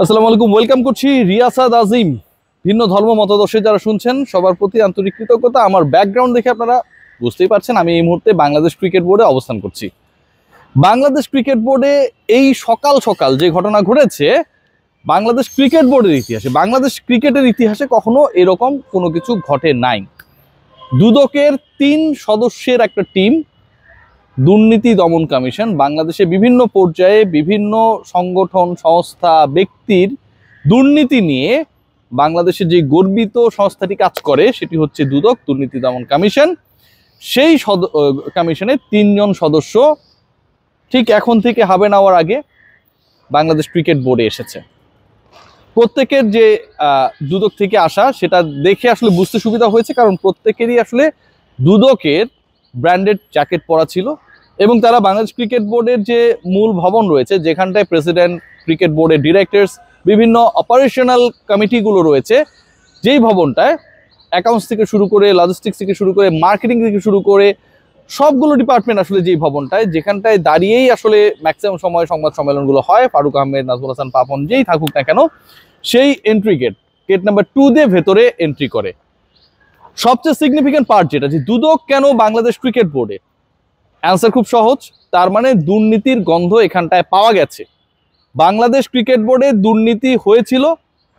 আসসালামু আলাইকুম, ওয়েলকাম করছি রিয়াসাদ আজিম। ভিন্ন ধর্ম মতাদর্শে যারা শুনছেন সবার প্রতি আন্তরিক কৃতজ্ঞতা। আমার ব্যাকগ্রাউন্ড দেখে আপনারা বুঝতেই পারছেন আমি এই মুহূর্তে বাংলাদেশ ক্রিকেট বোর্ডে অবস্থান করছি। বাংলাদেশ ক্রিকেট বোর্ডে এই সকাল সকাল যে ঘটনা ঘটেছে, বাংলাদেশ ক্রিকেট বোর্ডের ইতিহাসে, বাংলাদেশ ক্রিকেটের ইতিহাসে কখনো এরকম কোনো কিছু ঘটে নাই। দুদকের 3 সদস্যের একটা টিম, দুর্নীতি দমন কমিশন, বাংলাদেশে বিভিন্ন পর্যায়ে বিভিন্ন সংগঠন, সংস্থা, ব্যক্তির দুর্নীতি নিয়ে বাংলাদেশে যে গর্বিত সংস্থাটি কাজ করে সেটি হচ্ছে দুদক, দুর্নীতি দমন কমিশন। সেই কমিশনের 3 জন সদস্য ঠিক এখন থেকে হাফ অ্যান আওয়ার আগে বাংলাদেশ ক্রিকেট বোর্ডে এসেছে। প্রত্যেকের যে দুদক থেকে আসা সেটা দেখে আসলে বুঝতে সুবিধা হয়েছে, কারণ প্রত্যেকেরই আসলে দুদকের ব্র্যান্ডেড জ্যাকেট পরা ছিল এবং তারা বাংলাদেশ ক্রিকেট বোর্ডের যে মূল ভবন রয়েছে, যেখানটায় প্রেসিডেন্ট, ক্রিকেট বোর্ডের ডিরেক্টরস, বিভিন্ন অপারেশনাল কমিটিগুলো রয়েছে, যেই ভবনটায় অ্যাকাউন্টস থেকে শুরু করে, লজিস্টিক্স থেকে শুরু করে, মার্কেটিং থেকে শুরু করে সবগুলো ডিপার্টমেন্ট আসলে যেই ভবনটায়, যেখানটায় দাঁড়িয়েই আসলে ম্যাক্সিমাম সময় সংবাদ সম্মেলনগুলো হয়, ফারুক আহমেদ, নাজমুল হাসান পাপন যেই থাকুক না কেন, সেই এন্ট্রি গেট নাম্বার 2 দিয়ে ভেতরে এন্ট্রি করে। সবচেয়ে সিগনিফিক্যান্ট পার্ট যেটা, যে দুদক কেন বাংলাদেশ ক্রিকেট বোর্ডে, অ্যান্সার খুব সহজ। তার মানে দুর্নীতির গন্ধ এখানটায় পাওয়া গেছে। বাংলাদেশ ক্রিকেট বোর্ডে দুর্নীতি হয়েছিল,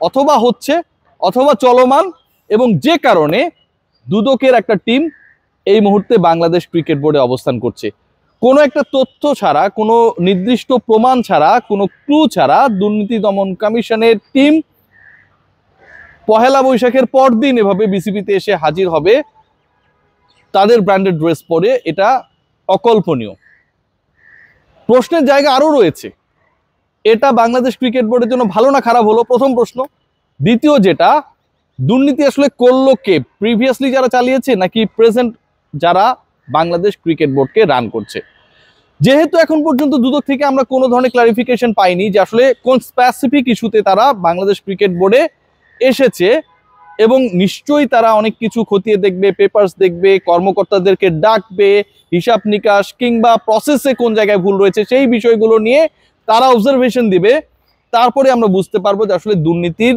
অথবা হচ্ছে, অথবা চলমান, এবং যে কারণে দুদকের একটা টিম এই মুহূর্তে বাংলাদেশ ক্রিকেট বোর্ডে অবস্থান করছে। কোনো একটা তথ্য ছাড়া, কোনো নির্দিষ্ট প্রমাণ ছাড়া, কোনো ক্লু ছাড়া দুর্নীতি দমন কমিশনের টিম পহেলা বৈশাখের পরদিন এভাবে বিসিবিতে এসে হাজির হবে তাদের ব্র্যান্ডেড ড্রেস পরে। এটা অকল্পনীয়। প্রশ্নের জায়গা আরো রয়েছে, এটা বাংলাদেশ ক্রিকেট বোর্ডের জন্য ভালো না খারাপ হলো, প্রথম প্রশ্ন। দ্বিতীয় যেটা, দুর্নীতি আসলে করলো কে? প্রিভিয়াসলি যারা চালিয়েছে, নাকি প্রেজেন্ট যারা বাংলাদেশ ক্রিকেট বোর্ডকে রান করছে? যেহেতু এখন পর্যন্ত দুদক থেকে আমরা কোনো ধরনের ক্লারিফিকেশন পাইনি যে আসলে কোন স্পেসিফিক ইস্যুতে তারা বাংলাদেশ ক্রিকেট বোর্ডে এসেছে, এবং নিশ্চয়ই তারা অনেক কিছু খতিয়ে দেখবে, পেপারস দেখবে, কর্মকর্তাদেরকে ডাকবে, হিসাব নিকাশ কিংবা প্রসেসে কোন জায়গায় ভুল রয়েছে সেই বিষয়গুলো নিয়ে তারা অবজারভেশন দিবে। তারপরে আমরা বুঝতে পারবো যে আসলে দুর্নীতির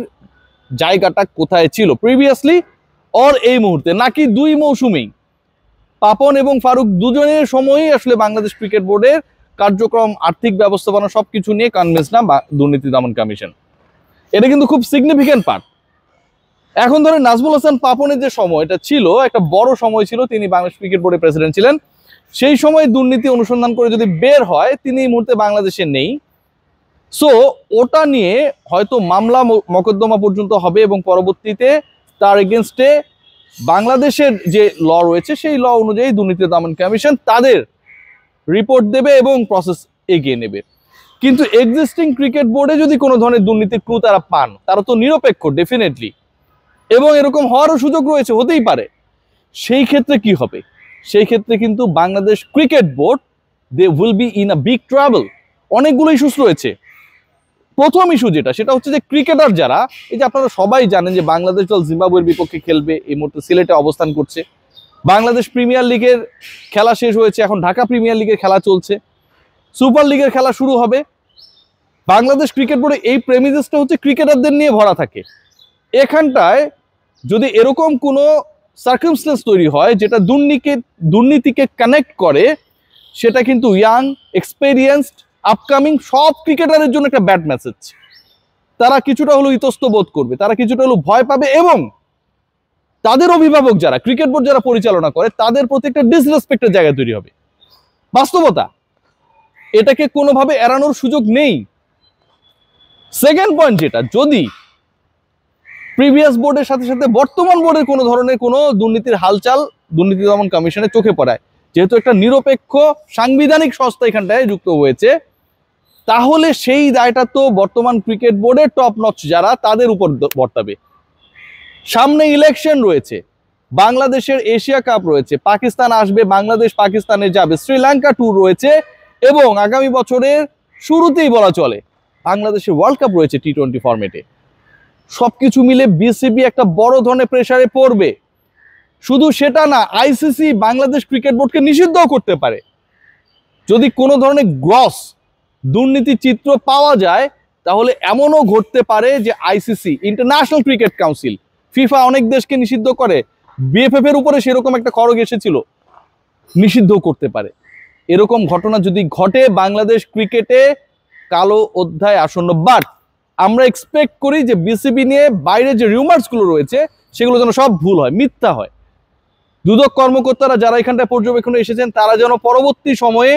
জায়গাটা কোথায় ছিল, প্রিভিয়াসলি অর এই মুহূর্তে, নাকি 2 মৌসুমেই পাপন এবং ফারুক দুজনের সময়ই আসলে বাংলাদেশ ক্রিকেট বোর্ডের কার্যক্রম, আর্থিক ব্যবস্থাপনা সবকিছু নিয়ে কনভিন্স না দুর্নীতি দমন কমিশন। এটা কিন্তু খুব সিগনিফিক্যান্ট পার্ট। এখন ধরেন নাজমুল হাসান পাপনের যে সময়টা ছিল, একটা বড় সময় ছিল, তিনি বাংলাদেশ ক্রিকেট বোর্ডের প্রেসিডেন্ট ছিলেন। সেই সময় দুর্নীতি অনুসন্ধান করে যদি বের হয়, তিনি এই মুহূর্তে বাংলাদেশে নেই। সো ওটা নিয়ে হয়তো মামলা মকদ্দমা পর্যন্ত হবে, এবং পরবর্তীতে তার এগেনস্টে বাংলাদেশের যে ল রয়েছে সেই ল অনুযায়ী দুর্নীতি দমন কমিশন তাদের রিপোর্ট দেবে এবং প্রসেস এগিয়ে নেবে। কিন্তু এক্সিস্টিং ক্রিকেট বোর্ডে যদি কোনো ধরনের দুর্নীতির ক্লু তারা পান, তারা তো নিরপেক্ষ ডেফিনেটলি, এবং এরকম হওয়ারও সুযোগ রয়েছে, হতেই পারে। সেই ক্ষেত্রে কি হবে? সেই ক্ষেত্রে কিন্তু Bangladesh cricket board, they will be in a big trouble. অনেকগুলো ইস্যুস রয়েছে। প্রথম ইস্যু যেটা, সেটা হচ্ছে যে ক্রিকেটার যারা, এই যে আপনারা সবাই জানেন যে বাংলাদেশ দল জিম্বাবুয়ের বিপক্ষে খেলবে, এই মুহূর্তে সিলেটে অবস্থান করছে। বাংলাদেশ প্রিমিয়ার লিগের খেলা শেষ হয়েছে, এখন ঢাকা প্রিমিয়ার লিগের খেলা চলছে, সুপার লিগের খেলা শুরু হবে। বাংলাদেশ ক্রিকেট বোর্ডে এই প্রেমিসেসটা হচ্ছে ক্রিকেটারদের নিয়ে ভরা থাকে। এখানটায় যদি এরকম কোনো সার্কামস্টেন্স তৈরি হয় যেটা দুর্নীতিকে কানেক্ট করে, সেটা কিন্তু ইয়াং, এক্সপেরিয়েন্সড, আপকামিং সব ক্রিকেটারের জন্য একটা ব্যাড মেসেজ। তারা কিছুটা হলেও ইতস্ত বোধ করবে, তারা কিছুটা হলেও ভয় পাবে, এবং তাদের অভিভাবক যারা, ক্রিকেট বোর্ড যারা পরিচালনা করে, তাদের প্রতি একটা ডিসরেসপেক্টের জায়গা তৈরি হবে। বাস্তবতা, এটাকে কোনোভাবে এড়ানোর সুযোগ নেই। সেকেন্ড পয়েন্ট যেটা, যদি প্রিভিয়াস বোর্ডের সাথে সাথে বর্তমান বোর্ডের কোনো ধরনের কোনো দুর্নীতির হালচাল দুর্নীতি দমন কমিশনের চোখে পড়ায়, যেহেতু একটা নিরপেক্ষ সাংবিধানিক সংস্থা এখানটায় যুক্ত হয়েছে, তাহলে সেই দায়টা তো বর্তমান ক্রিকেট বোর্ডের টপ নচ যারা, তাদের উপর বর্তাবে। সামনে ইলেকশন রয়েছে, বাংলাদেশের এশিয়া কাপ রয়েছে, পাকিস্তান আসবে, বাংলাদেশ পাকিস্তানে যাবে, শ্রীলঙ্কা ট্যুর রয়েছে, এবং আগামী বছরের শুরুতেই বলা চলে বাংলাদেশের ওয়ার্ল্ড কাপ রয়েছে টি-20 ফরম্যাটে। সবকিছু মিলে বিসিবি একটা বড় ধরনের প্রেসারে পড়বে। শুধু সেটা না, আইসিসি বাংলাদেশ ক্রিকেট বোর্ডকে নিষিদ্ধও করতে পারে যদি কোনো ধরনের গ্রস দুর্নীতি চিত্র পাওয়া যায়, তাহলে এমনও ঘটতে পারে যে ICC, international cricket council, FIFA অনেক দেশকে নিষিদ্ধ করে, বিএফএফ এর উপরে সেরকম একটা খড়গ এসেছিল, নিষিদ্ধ করতে পারে। এরকম ঘটনা যদি ঘটে বাংলাদেশ ক্রিকেটে কালো অধ্যায় আসন্ন। বাট আমরা এক্সপেক্ট করি যে বিসিবি নিয়ে বাইরে যে রিউমার্স গুলো রয়েছে সেগুলো যেন সব ভুল হয়, মিথ্যা হয়। দুদক কর্মকর্তারা যারা এখানটায় পর্যবেক্ষণে এসেছেন তারা যেন পরবর্তী সময়ে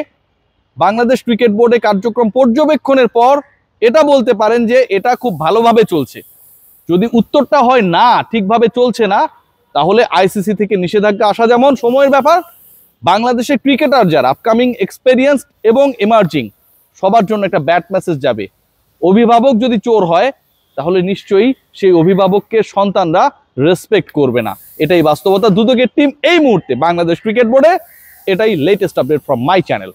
বাংলাদেশ ক্রিকেট বোর্ডে কার্যক্রম পর্যবেক্ষণের পর এটা বলতে পারেন যে এটা খুব ভালোভাবে চলছে। যদি উত্তরটা হয় না, ঠিকভাবে চলছে না, তাহলে আইসিসি থেকে নিষেধাজ্ঞা আসা যেমন সময়ের ব্যাপার, বাংলাদেশের ক্রিকেটার যারা আপকামিং, এক্সপেরিয়েন্স এবং এমার্জিং, সবার জন্য একটা ব্যাড মেসেজ যাবে। অভিভাবক যদি চোর হয় তাহলে নিশ্চয়ই সেই অভিভাবককে সন্তানরা রেসপেক্ট করবে না, এটাই বাস্তবতা। দুদকের টিম এই মুহূর্তে বাংলাদেশ ক্রিকেট বোর্ডে, এটাই latest update from my channel.